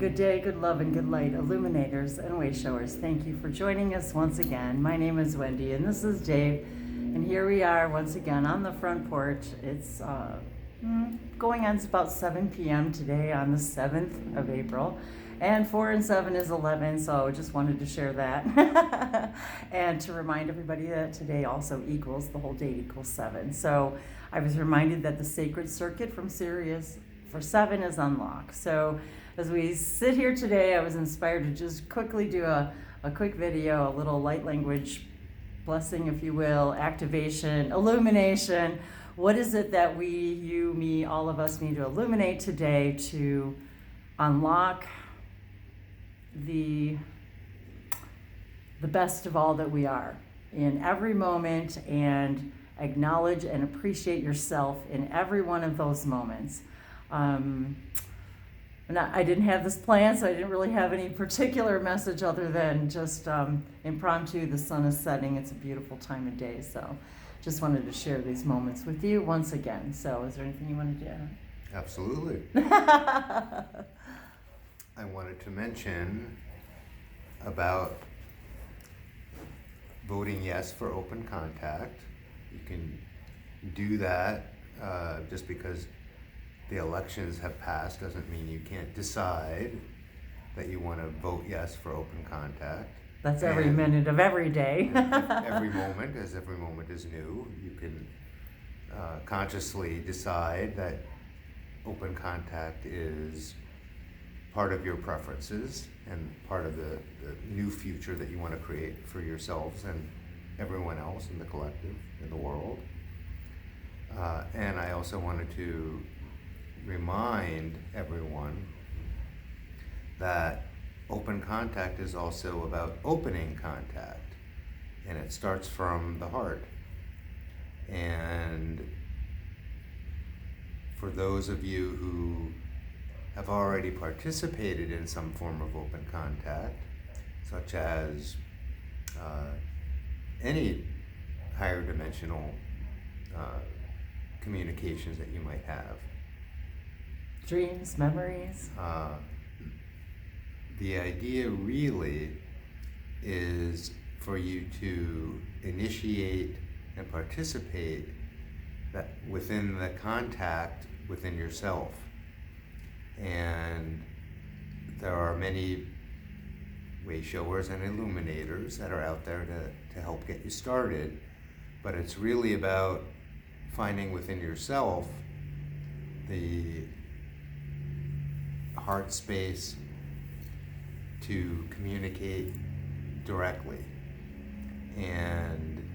Good day, good love, and good light, illuminators and way showers. Thank you for joining us once again. My name is Wendy, and this is Dave. And here we are once again on the front porch. It's going on about 7 p.m. today on the 7th of April. And 4 and 7 is 11, so I just wanted to share that. And to remind everybody that today also equals, the whole date equals 7. So I was reminded that the sacred circuit from Sirius for 7 is unlocked. So as we sit here today, I was inspired to just quickly do a quick video, a little light language blessing, if you will, activation, illumination. What is it that we, you, me, all of us need to illuminate today to unlock the best of all that we are in every moment, and acknowledge and appreciate yourself in every one of those moments. I didn't have this plan, so I didn't really have any particular message other than just impromptu. The sun is setting. It's a beautiful time of day, so just wanted to share these moments with you once again. So is there anything you wanted to add? Absolutely. I wanted to mention about voting yes for Open Contact. You can do that just because the elections have passed doesn't mean you can't decide that you want to vote yes for Open Contact. That's every minute of every day. Every moment, as every moment is new, you can consciously decide that Open Contact is part of your preferences and part of the new future that you want to create for yourselves and everyone else in the collective, in the world. And I also wanted to remind everyone that Open Contact is also about opening contact, and it starts from the heart. And for those of you who have already participated in some form of open contact, such as any higher dimensional communications that you might have, dreams, memories. The idea really is for you to initiate and participate that within the contact within yourself. And there are many way showers and illuminators that are out there to help get you started, but it's really about finding within yourself the heart space to communicate directly. And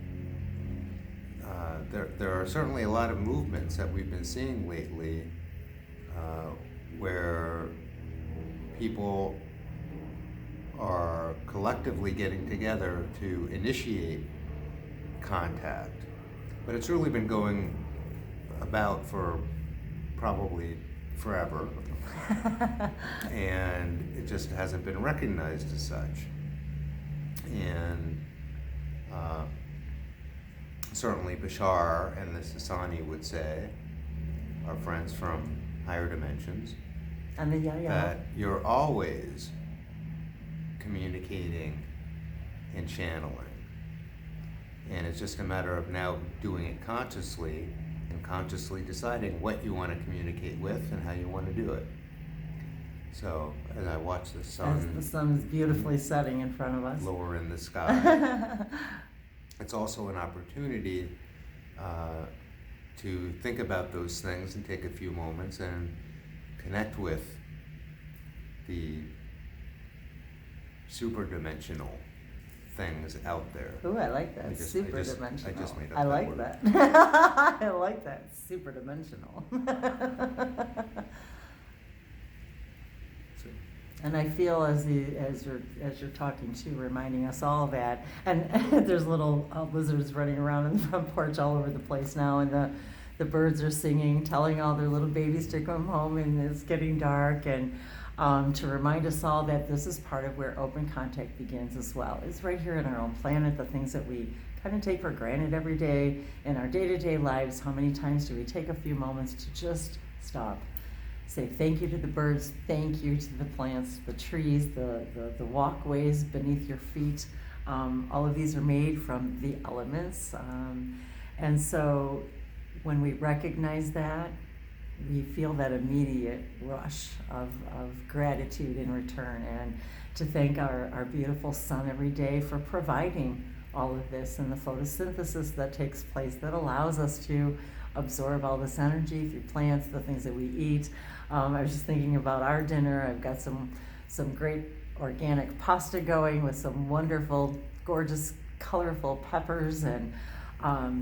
there are certainly a lot of movements that we've been seeing lately where people are collectively getting together to initiate contact. But it's really been going about for probably forever. And it just hasn't been recognized as such. And certainly Bashar and the Sasani would say, our friends from higher dimensions, And the that you're always communicating and channeling. And it's just a matter of now doing it consciously and consciously deciding what you want to communicate with and how you want to do it. So as I watch the sun, as the sun is beautifully setting in front of us, lower in the sky, it's also an opportunity to think about those things and take a few moments and connect with the super dimensional things out there. Ooh, I like that. Super dimensional. I just made up I that like word. that. I like that. Super dimensional. And I feel as you're talking too, reminding us all that. And there's little lizards running around in the front porch all over the place now, and the birds are singing, telling all their little babies to come home, and it's getting dark. And to remind us all that this is part of where open contact begins as well. It's right here in our own planet, the things that we kind of take for granted every day in our day-to-day lives. How many times do we take a few moments to just stop say thank you to the birds, thank you to the plants, the trees, the walkways beneath your feet. All of these are made from the elements. And so when we recognize that, we feel that immediate rush of gratitude in return, and to thank our beautiful sun every day for providing all of this and the photosynthesis that takes place that allows us to absorb all this energy through plants, the things that we eat. I was just thinking about our dinner. I've got some great organic pasta going with some wonderful, gorgeous, colorful peppers and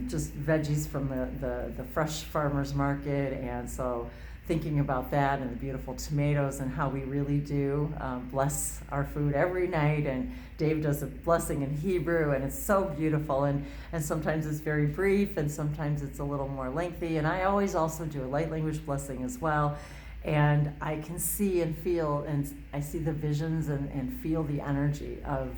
just veggies from the fresh farmers market. And so thinking about that and the beautiful tomatoes and how we really do bless our food every night. And Dave does a blessing in Hebrew, and it's so beautiful. And sometimes it's very brief, and sometimes it's a little more lengthy. And I always also do a light language blessing as well. And I can see and feel, and I see the visions and feel the energy of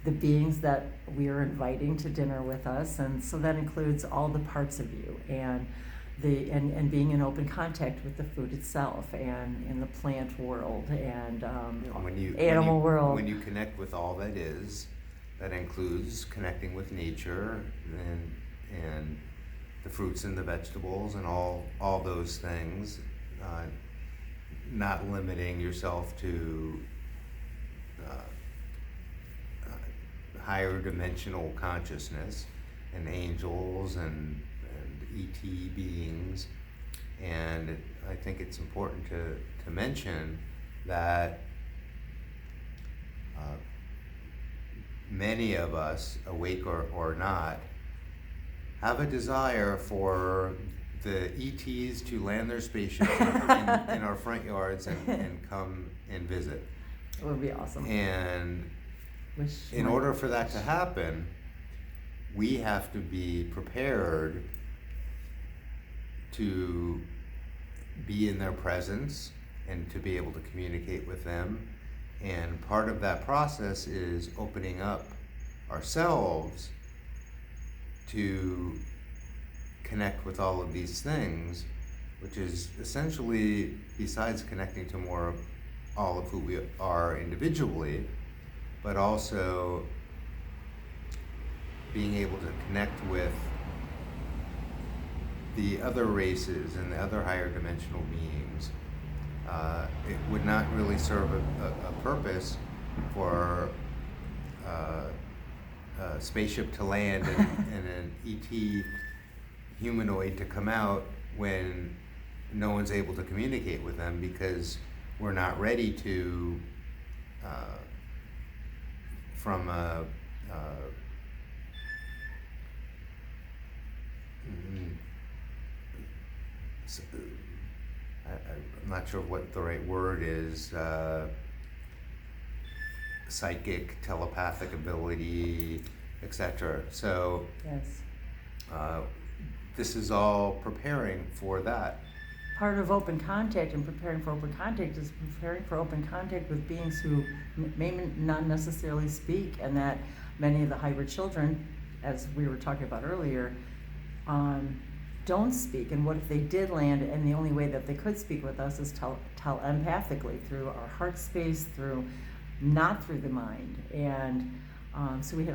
the beings that we are inviting to dinner with us. And so that includes all the parts of you, and being in open contact with the food itself, and in the plant world, and animal world. When you connect with all that is, that includes connecting with nature and the fruits and the vegetables and all those things, not limiting yourself to higher dimensional consciousness and angels and ET beings. And I think it's important to mention that many of us, awake or not, have a desire for the ETs to land their spaceships in our front yards and come and visit. It would be awesome. And in order for that to happen, we have to be prepared to be in their presence and to be able to communicate with them. And part of that process is opening up ourselves to connect with all of these things, which is essentially, besides connecting to more of all of who we are individually, but also being able to connect with the other races and the other higher dimensional beings. It would not really serve a purpose for a spaceship to land and an ET humanoid to come out when no one's able to communicate with them, because we're not ready to, from a I'm not sure what the right word is, psychic, telepathic ability, etc. So yes. This is all preparing for that. Part of open contact and preparing for open contact is preparing for open contact with beings who may not necessarily speak, and that many of the hybrid children, as we were talking about earlier, don't speak. And what if they did land, and the only way that they could speak with us is tell empathically through our heart space, not through the mind. And so we had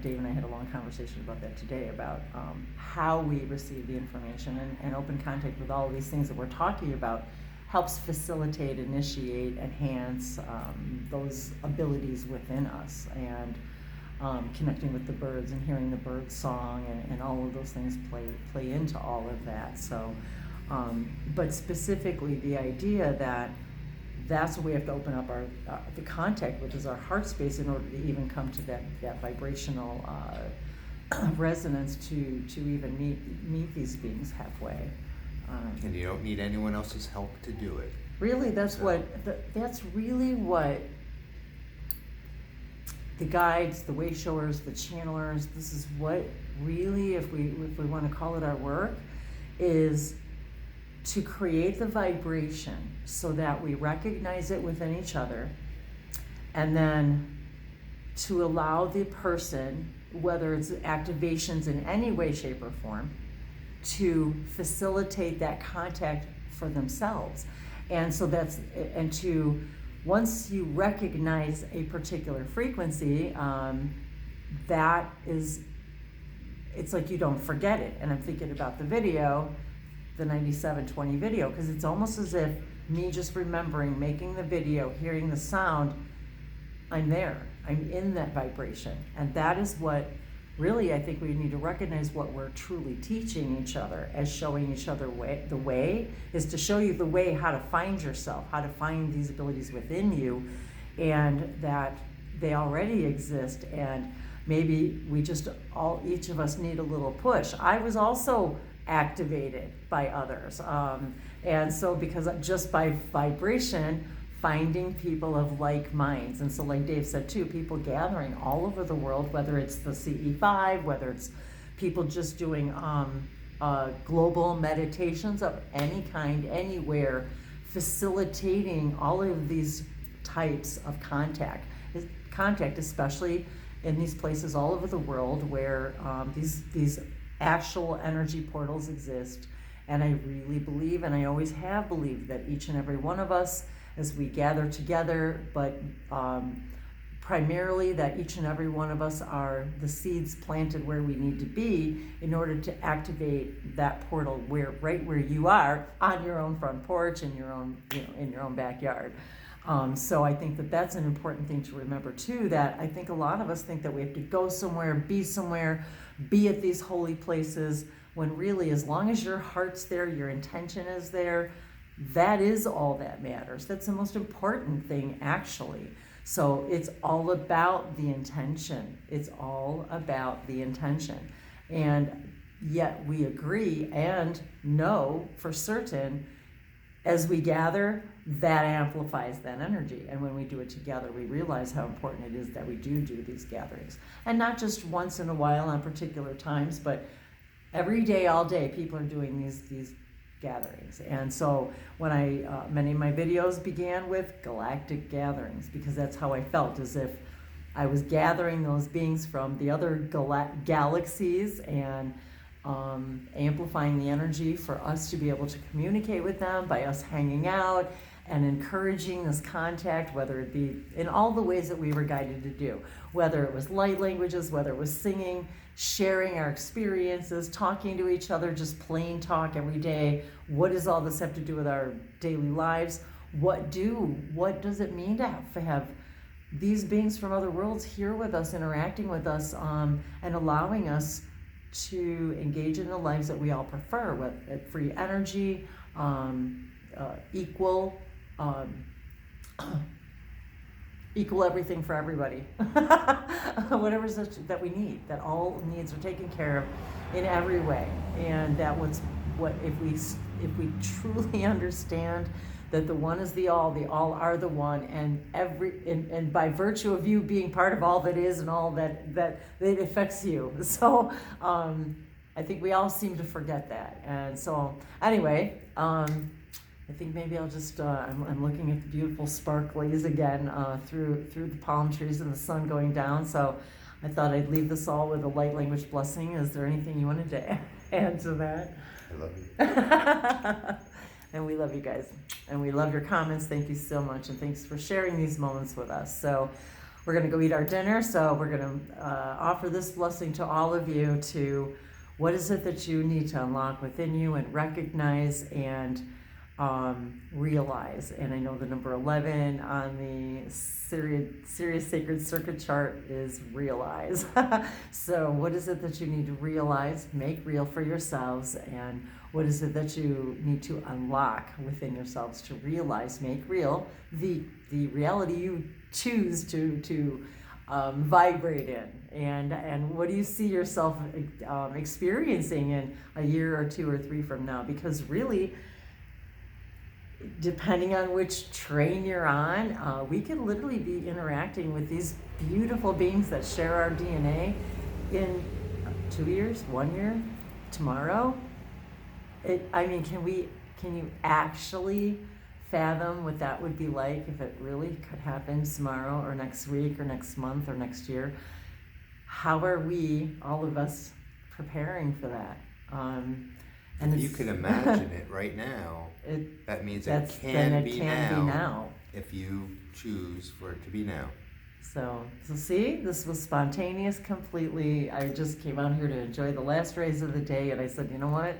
Dave and I had a long conversation about that today, about how we receive the information, and open contact with all of these things that we're talking about helps facilitate, initiate, enhance those abilities within us. And connecting with the birds and hearing the bird song and all of those things play into all of that. So, but specifically the idea that that's what we have to open up the contact, which is our heart space, in order to even come to that vibrational resonance to even meet these beings halfway. And you don't need anyone else's help to do it. Really, that's really what the guides, the way showers, the channelers, this is what really, if we want to call it our work, is to create the vibration so that we recognize it within each other, and then to allow the person, whether it's activations in any way, shape, or form, to facilitate that contact for themselves. And so once you recognize a particular frequency, that is, it's like you don't forget it. And I'm thinking about the video, the 9720 video, because it's almost as if me just remembering, making the video, hearing the sound, I'm there. I'm in that vibration. And that is what really, I think we need to recognize what we're truly teaching each other as showing each other the way is to show you the way how to find yourself, how to find these abilities within you, and that they already exist. And maybe we just each of us need a little push. I was also activated by others. And so because just by vibration, finding people of like minds. And so like Dave said too, people gathering all over the world, whether it's the CE5, whether it's people just doing global meditations of any kind, anywhere, facilitating all of these types of contact, especially in these places all over the world where these actual energy portals exist. And I really believe, and I always have believed, that each and every one of us, as we gather together, but primarily that each and every one of us are the seeds planted where we need to be in order to activate that portal right where you are, on your own front porch, in your own, in your own backyard. So I think that that's an important thing to remember too, that I think a lot of us think that we have to go somewhere, be at these holy places, when really, as long as your heart's there, your intention is there, that is all that matters. That's the most important thing, actually. So it's all about the intention. It's all about the intention. And yet we agree and know for certain, as we gather, that amplifies that energy. And when we do it together, we realize how important it is that we do these gatherings. And not just once in a while on particular times, but every day, all day, people are doing these gatherings. And so when many of my videos began with galactic gatherings, because that's how I felt, as if I was gathering those beings from the other galaxies and amplifying the energy for us to be able to communicate with them by us hanging out and encouraging this contact, whether it be in all the ways that we were guided to do, whether it was light languages, whether it was singing, sharing our experiences, talking to each other, just plain talk every day. What does all this have to do with our daily lives? What does it mean to have these beings from other worlds here with us, interacting with us, and allowing us to engage in the lives that we all prefer, with free energy, equal everything for everybody. Whatever it is that we need, that all needs are taken care of in every way. And that if we truly understand that the one is the all are the one, and by virtue of you being part of all that is and all that it affects you. So I think we all seem to forget that. And so anyway, I think maybe I'll just, I'm looking at the beautiful sparklies again through the palm trees and the sun going down. So I thought I'd leave this all with a light language blessing. Is there anything you wanted to add to that? I love you. And we love you guys. And we love your comments. Thank you so much. And thanks for sharing these moments with us. So we're going to go eat our dinner. So we're going to offer this blessing to all of you to what is it that you need to unlock within you and recognize and realize. And I know the number 11 on the Sirius Sacred Circuit chart is realize. So what is it that you need to realize, make real for yourselves, and what is it that you need to unlock within yourselves to realize, make real the reality you choose to vibrate in, and what do you see yourself experiencing in a year or 2 or 3 from now? Because really, depending on which train you're on, we can literally be interacting with these beautiful beings that share our DNA in 2 years, 1 year, tomorrow. Can you actually fathom what that would be like if it really could happen tomorrow or next week or next month or next year? How are we, all of us, preparing for that? And If you it's- can imagine it right now, It, that means then it can it be can be now now. if you choose for it to be now. So see, this was spontaneous completely. I just came out here to enjoy the last rays of the day, and I said, you know what?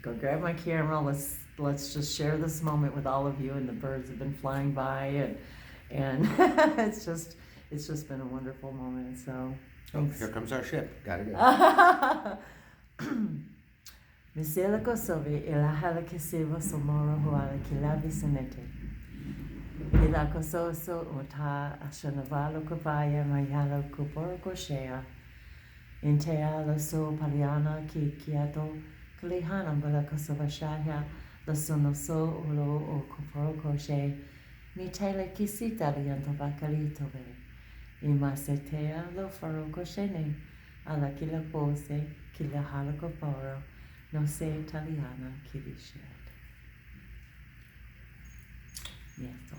Go grab my camera. Let's just share this moment with all of you. And the birds have been flying by, and it's just been a wonderful moment. So Oh, thanks. here comes our ship. Gotta go. Misela Kosovi ilahala kisiva somoro huala kilavi sinete. Ila kososo ota ashanavalo kavaya mayalo kuporo koshea. Intea so paliana ki kiato kalihana bala kosova shaya la sonoso ulo o kuporo koshe. Mitele kisita lianto bakalitobe. Imasetea lo faro koshene. Ala kila pose kila hala kuporo. No se italiana che li scelta. Niente.